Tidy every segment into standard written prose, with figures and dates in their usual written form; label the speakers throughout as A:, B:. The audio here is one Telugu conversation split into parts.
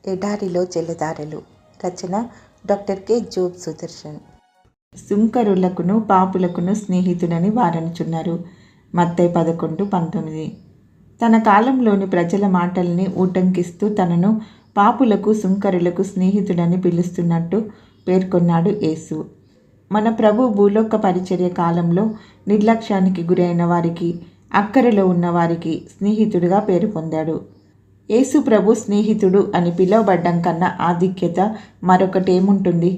A: ఎడారిలో జలధారలు. రచన డాక్టర్ కె జోబ్ సుదర్శన్. సుంకరులకును పాపులకును స్నేహితుడని వారనుచున్నారు. మత్తయి 11:19. తన కాలంలోని ప్రజల మాటల్ని ఊటంకిస్తూ తనను పాపులకు సుంకరులకు స్నేహితుడని పిలుస్తున్నట్టు పేర్కొన్నాడు యేసు. మన ప్రభు భూలోక పరిచర్య కాలంలో నిర్లక్ష్యానికి గురైన వారికి, అక్కరలో ఉన్నవారికి స్నేహితుడిగా పేరు పొందాడు. యేసు ప్రభు స్నేహితుడు అని పిలువబడ్డం కన్నా ఆధిక్యత మరొకటేముంటుంది?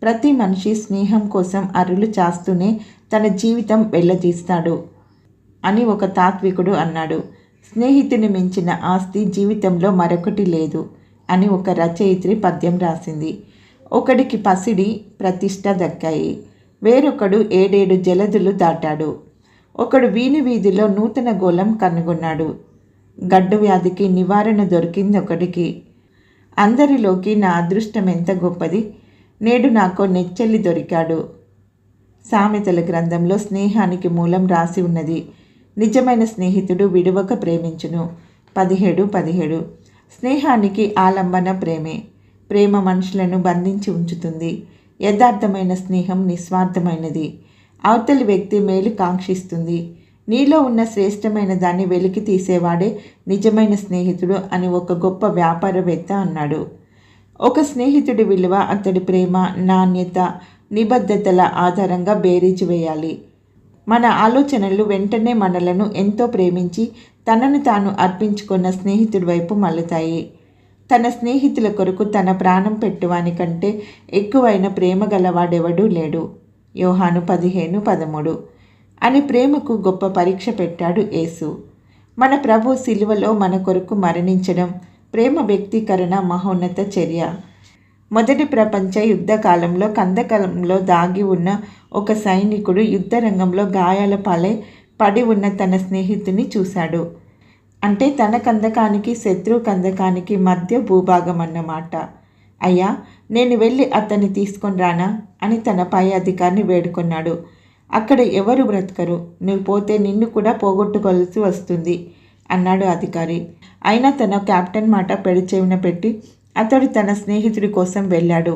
A: ప్రతి మనిషి స్నేహం కోసం అరులు చాస్తూనే తన జీవితం వెళ్ళదీస్తాడు అని ఒక తాత్వికుడు అన్నాడు. స్నేహితుని మించిన ఆస్తి జీవితంలో మరొకటి లేదు అని ఒక రచయిత్రి పద్యం రాసింది. ఒకడికి పసిడి ప్రతిష్ట దక్కాయి, వేరొకడు 7 జలదులు దాటాడు, ఒకడు వీధిలో నూతన గోళం కనుగొన్నాడు, గడ్డు వ్యాధికి నివారణ దొరికింది ఒకడికి. అందరిలోకి నా అదృష్టం ఎంత గొప్పది, నేడు నాకో నెచ్చెల్లి దొరికాడు. సామెతల గ్రంథంలో స్నేహానికి మూలం రాసి ఉన్నది. నిజమైన స్నేహితుడు విడువక ప్రేమించును. 17:17. స్నేహానికి ఆలంబన ప్రేమే. ప్రేమ మనుషులను బంధించి ఉంచుతుంది. యథార్థమైన స్నేహం నిస్వార్థమైనది. అవతలి వ్యక్తి మేలు కాంక్షిస్తుంది. నీలో ఉన్న శ్రేష్టమైన దాన్ని వెలికి తీసేవాడే నిజమైన స్నేహితుడు అని ఒక గొప్ప వ్యాపారవేత్త అన్నాడు. ఒక స్నేహితుడి విలువ అతడి ప్రేమ, నాణ్యత, నిబద్ధతల ఆధారంగా బేరీజు వేయాలి. మన ఆలోచనలు వెంటనే మనలను ఎంతో ప్రేమించి తనను తాను అర్పించుకున్న స్నేహితుడి వైపు మళ్ళుతాయి. తన స్నేహితుల కొరకు తన ప్రాణం పెట్టువాని కంటే ఎక్కువైన ప్రేమ గలవాడెవడూ లేడు. యోహాను 15:13 అని ప్రేమకు గొప్ప పరీక్ష పెట్టాడు యేసు. మన ప్రభు సిలువలో మన కొరకు మరణించడం ప్రేమ వ్యక్తీకరణ మహోన్నత చర్య. మొదటి ప్రపంచ యుద్ధ కాలంలో కందకంలో దాగి ఉన్న ఒక సైనికుడు యుద్ధరంగంలో గాయాల పాలై పడి ఉన్న తన స్నేహితుని చూశాడు. అంటే తన కందకానికి శత్రు కందకానికి మధ్య భూభాగం అన్నమాట. అయ్యా, నేను వెళ్ళి అతన్ని తీసుకొని రానా అని తన పై అధికారిని వేడుకొన్నాడు. అక్కడ ఎవరు బ్రతకరు, నువ్వు పోతే నిన్ను కూడా పోగొట్టుకోవాల్సి వస్తుంది అన్నాడు అధికారి. అయినా తన కెప్టెన్ మాట పెడచెవిన పెట్టి అతడు తన స్నేహితుడి కోసం వెళ్ళాడు.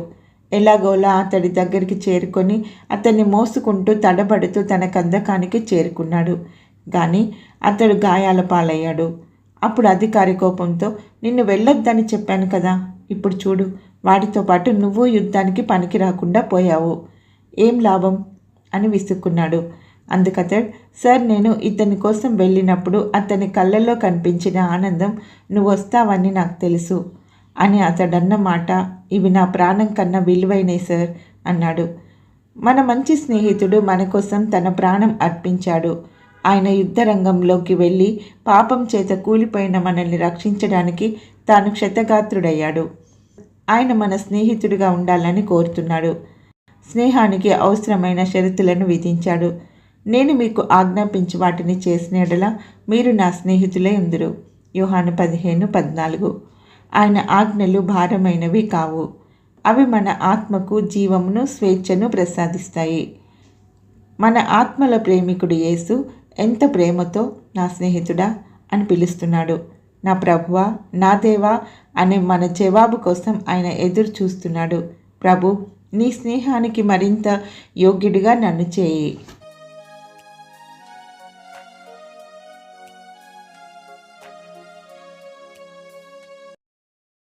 A: ఎలాగోలా అతడి దగ్గరికి చేరుకొని అతన్ని మోసుకుంటూ తడబడుతూ తన కందకానికి చేరుకున్నాడు. కానీ అతడు గాయాల పాలయ్యాడు. అప్పుడు అధికారి కోపంతో, నిన్ను వెళ్ళొద్దని చెప్పాను కదా, ఇప్పుడు చూడు, వాడితో పాటు నువ్వు యుద్ధానికి పనికి రాకుండా పోయావు, ఏం లాభం అని విసుక్కున్నాడు. అందుకతడు, సార్, నేను ఇతని కోసం వెళ్ళినప్పుడు అతని కళ్ళల్లో కనిపించిన ఆనందం నువ్వు వస్తావని నాకు తెలుసు అని అతడన్న మాట ఇవి నా ప్రాణం కన్నా విలువైనవి సార్ అన్నాడు. మన మంచి స్నేహితుడు మన కోసం తన ప్రాణం అర్పించాడు. ఆయన యుద్ధరంగంలోకి వెళ్ళి పాపం చేత కూలిపోయిన మనల్ని రక్షించడానికి తాను క్షతగాత్రుడయ్యాడు. ఆయన మన స్నేహితుడిగా ఉండాలని కోరుతున్నాడు. స్నేహానికి అవసరమైన షరతులను విధించాడు. నేను మీకు ఆజ్ఞాపించి వాటిని చేసిన యెడల మీరు నా స్నేహితులే ఉందురు. యోహాను 15:14. ఆయన ఆజ్ఞలు భారమైనవి కావు. అవి మన ఆత్మకు జీవమును, స్వేచ్ఛను ప్రసాదిస్తాయి. మన ఆత్మల ప్రేమికుడు యేసు ఎంత ప్రేమతో నా స్నేహితుడా అని పిలుస్తున్నాడు. నా ప్రభువా, నా దేవా అనే మన జవాబు కోసం ఆయన ఎదురు చూస్తున్నాడు. ప్రభు, నీ స్నేహానికి మరింత యోగ్యుడిగా నన్ను చేయి.